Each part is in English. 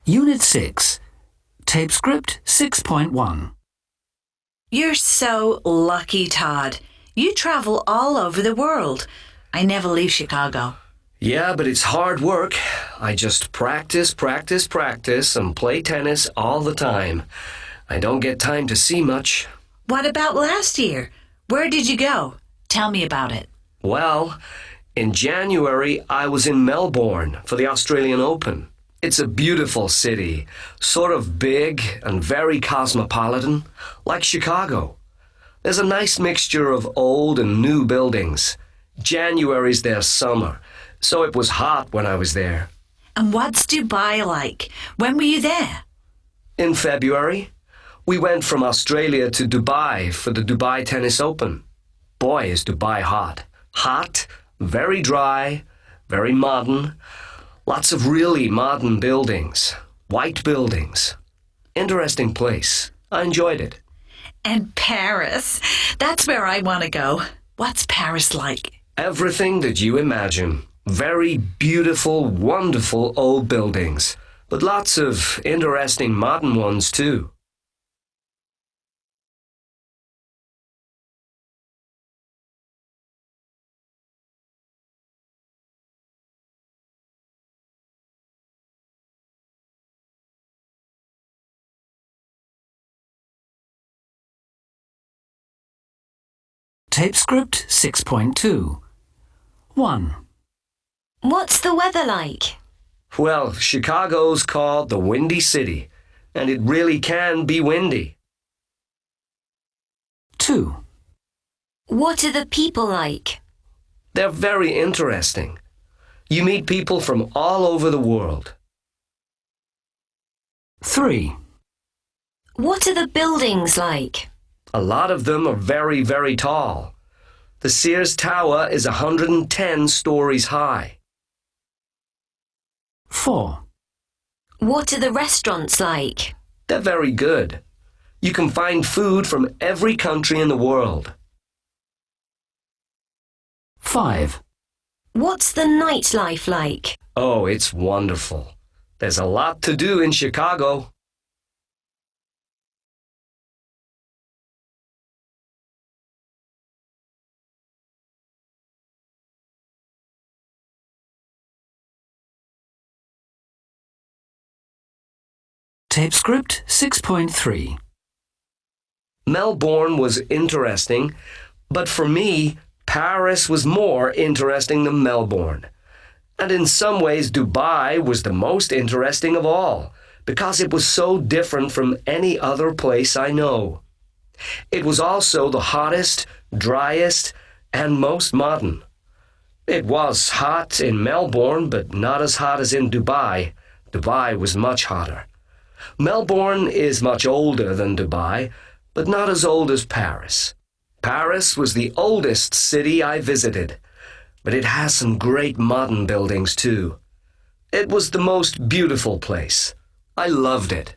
Unit 6, Tape Script 6.1. You're so lucky, Todd. You travel all over the world. I never leave Chicago. Yeah, but it's hard work. I just practice, and play tennis all the time. I don't get time to see much. What about last year? Where did you go? Tell me about it. Well, in January, I was in Melbourne for the Australian Open. It's a beautiful city, sort of big and very cosmopolitan, like Chicago. There's a nice mixture of old and new buildings. January's their summer, so it was hot when I was there. And what's Dubai like? When were you there? In February, we went from Australia to Dubai for the Dubai Tennis Open. Boy, is Dubai hot. Hot, very dry, very modern. Lots of really modern buildings. White buildings. Interesting place. I enjoyed it. And Paris. That's where I want to go. What's Paris like? Everything that you imagine. Very beautiful, wonderful old buildings. But lots of interesting modern ones too. Tape Script 6.2. 1. What's the weather like? Well, Chicago's called the Windy City, and it really can be windy. 2. What are the people like? They're very interesting. You meet people from all over the world. 3. What are the buildings like? A lot of them are very, very tall. The Sears Tower is 110 stories high. 4. What are the restaurants like? They're very good. You can find food from every country in the world. 5. What's the nightlife like? Oh, it's wonderful. There's a lot to do in Chicago. Tape Script 6.3. Melbourne was interesting, but for me, Paris was more interesting than Melbourne. And in some ways, Dubai was the most interesting of all, because it was so different from any other place I know. It was also the hottest, driest, and most modern. It was hot in Melbourne, but not as hot as in Dubai. Dubai was much hotter. Melbourne is much older than Dubai, but not as old as Paris. Paris was the oldest city I visited, but it has some great modern buildings too. It was the most beautiful place. I loved it.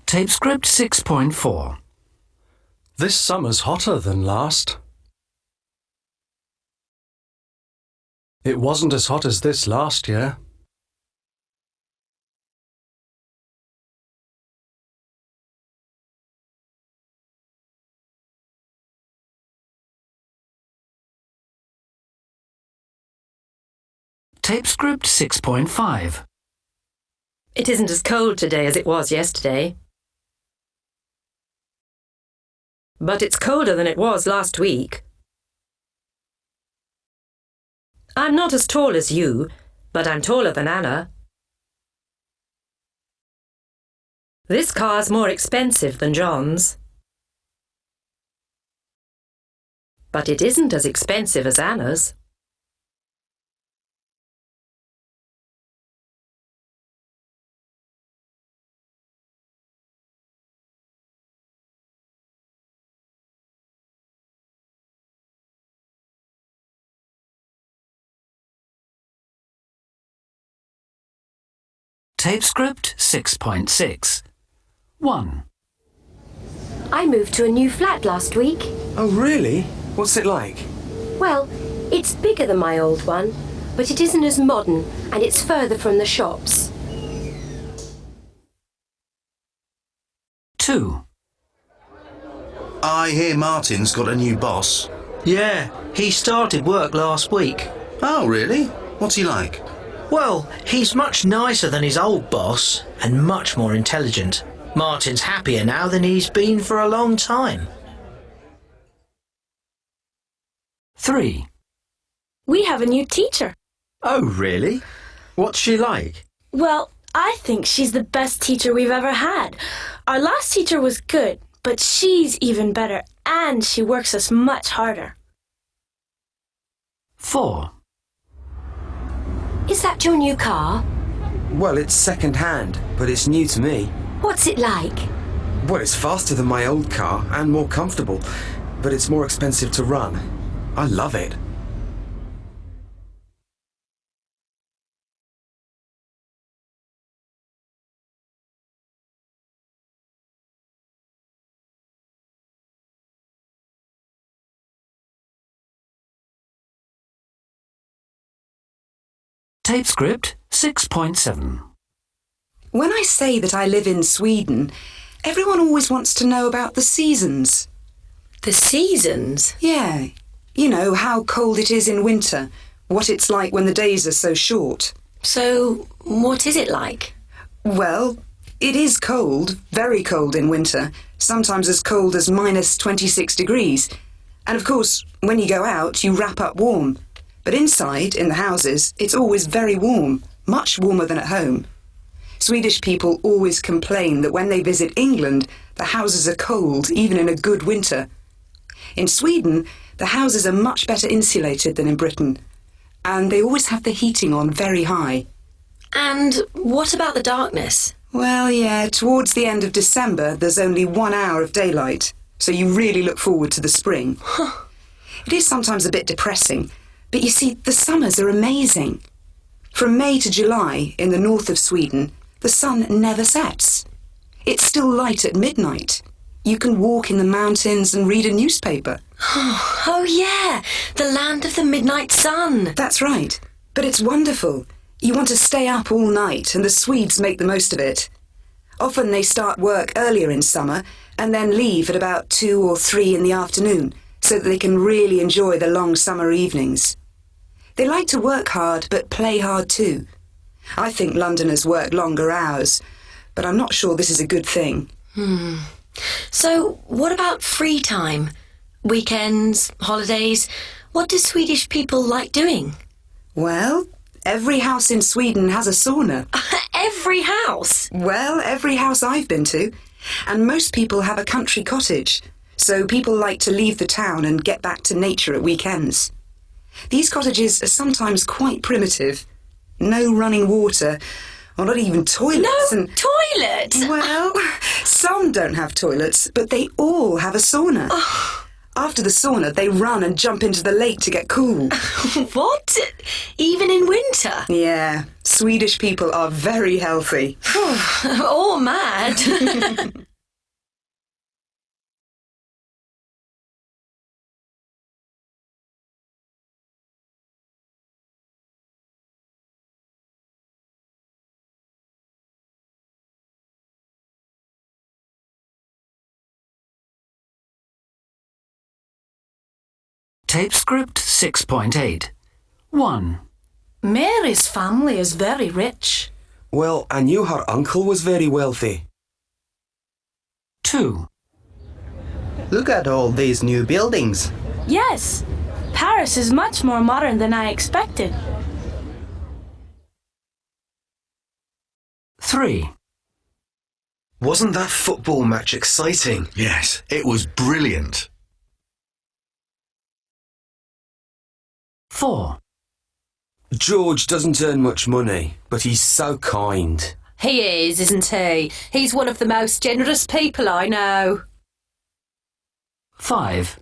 Tape Script 6.4. This summer's hotter than last. It wasn't as hot as this last year. Tape Script 6.5. It isn't as cold today as it was yesterday. But it's colder than it was last week. I'm not as tall as you, but I'm taller than Anna. This car's more expensive than John's. But it isn't as expensive as Anna's. Tape Script 6.6. 1. I moved to a new flat last week. Oh, really? What's it like? Well, it's bigger than my old one, but it isn't as modern and it's further from the shops. 2, I hear Martin's got a new boss. Yeah, he started work last week. Oh, really? What's he like? Well, he's much nicer than his old boss and much more intelligent. Martin's happier now than he's been for a long time. 3, We have a new teacher. Oh, really? What's she like? Well, I think she's the best teacher we've ever had. Our last teacher was good, but she's even better, and she works us much harder. 4, Is that your new car? Well, it's second-hand, but it's new to me. What's it like? Well, it's faster than my old car and more comfortable, but it's more expensive to run. I love it. Tape script 6.7. When I say that I live in Sweden, everyone always wants to know about the seasons. The seasons? Yeah. You know, how cold it is in winter, what it's like when the days are so short. So, what is it like? Well, it is cold, very cold in winter, sometimes as cold as minus 26 degrees. And of course, when you go out, you wrap up warm. But inside, in the houses, it's always very warm, much warmer than at home. Swedish people always complain that when they visit England, the houses are cold, even in a good winter. In Sweden, the houses are much better insulated than in Britain, and they always have the heating on very high. And what about the darkness? Well, yeah, towards the end of December, there's only 1 hour of daylight, so you really look forward to the spring. It is sometimes a bit depressing, but you see, the summers are amazing. From May to July, in the north of Sweden, the sun never sets. It's still light at midnight. You can walk in the mountains and read a newspaper. Oh yeah, the land of the midnight sun. That's right. But it's wonderful. You want to stay up all night, and the Swedes make the most of it. Often they start work earlier in summer and then leave at about 2 or 3 in the afternoon so that they can really enjoy the long summer evenings. They like to work hard but play hard too. I think Londoners work longer hours, but I'm not sure this is a good thing. So, what about free time? Weekends, holidays? What do Swedish people like doing? Well, every house in Sweden has a sauna. Every house? Well, every house I've been to. And most people have a country cottage, so people like to leave the town and get back to nature at weekends. These cottages are sometimes quite primitive. No running water, or not even toilets. No toilet? Well, some don't have toilets, but they all have a sauna. After the sauna, they run and jump into the lake to get cool. What? Even in winter? Yeah, Swedish people are very healthy. Or mad. Tape script 6.8. 1, Mary's family is very rich. Well, I knew her uncle was very wealthy. 2, Look at all these new buildings. Yes, Paris is much more modern than I expected. 3, Wasn't that football match exciting? Yes, it was brilliant. 4, George doesn't earn much money, but he's so kind. He is, isn't he? He's one of the most generous people I know. 5,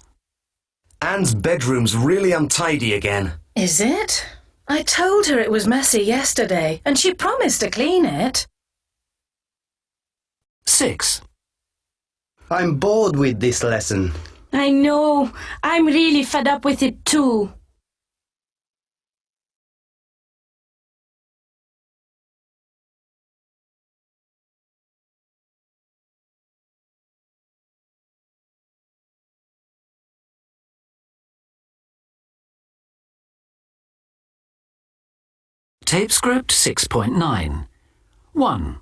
Anne's bedroom's really untidy again. Is it? I told her it was messy yesterday, and she promised to clean it. 6, I'm bored with this lesson. I know. I'm really fed up with it too. Tape script 6.9. 1.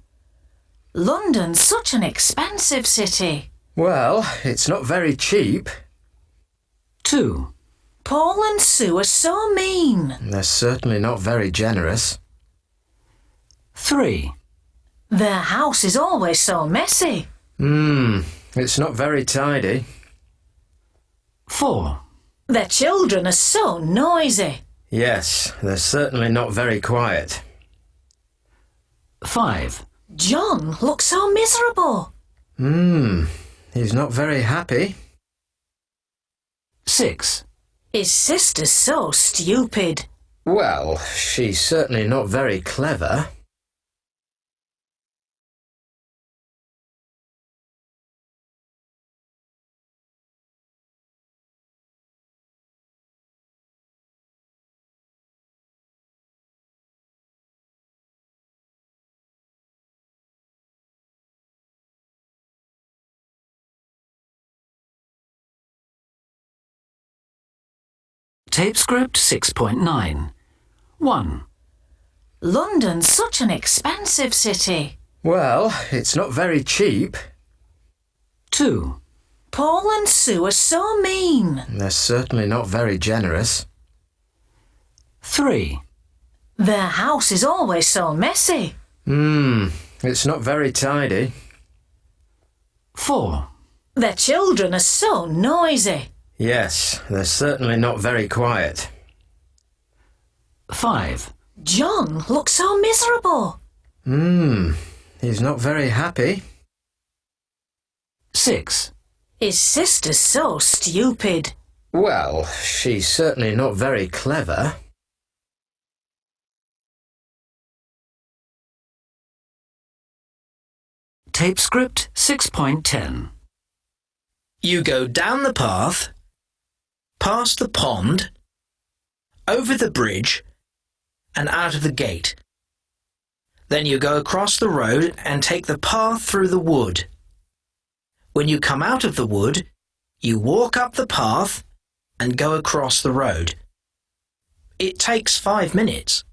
London's such an expensive city. Well, it's not very cheap. 2. Paul and Sue are so mean. They're certainly not very generous. 3. Their house is always so messy. It's not very tidy. 4. Their children are so noisy. Yes, they're certainly not very quiet. 5. John looks so miserable. He's not very happy. 6. His sister's so stupid. Well, she's certainly not very clever. Tape script 6.9. 1. London's such an expensive city. Well, it's not very cheap. 2. Paul and Sue are so mean. They're certainly not very generous. 3. Their house is always so messy. It's not very tidy. 4. Their children are so noisy. Yes, they're certainly not very quiet. 5. John looks so miserable. He's not very happy. 6. His sister's so stupid. Well, she's certainly not very clever. Tape script 6.10. You go down the path, past the pond, over the bridge, and out of the gate. Then you go across the road and take the path through the wood. When you come out of the wood, you walk up the path and go across the road. It takes 5 minutes.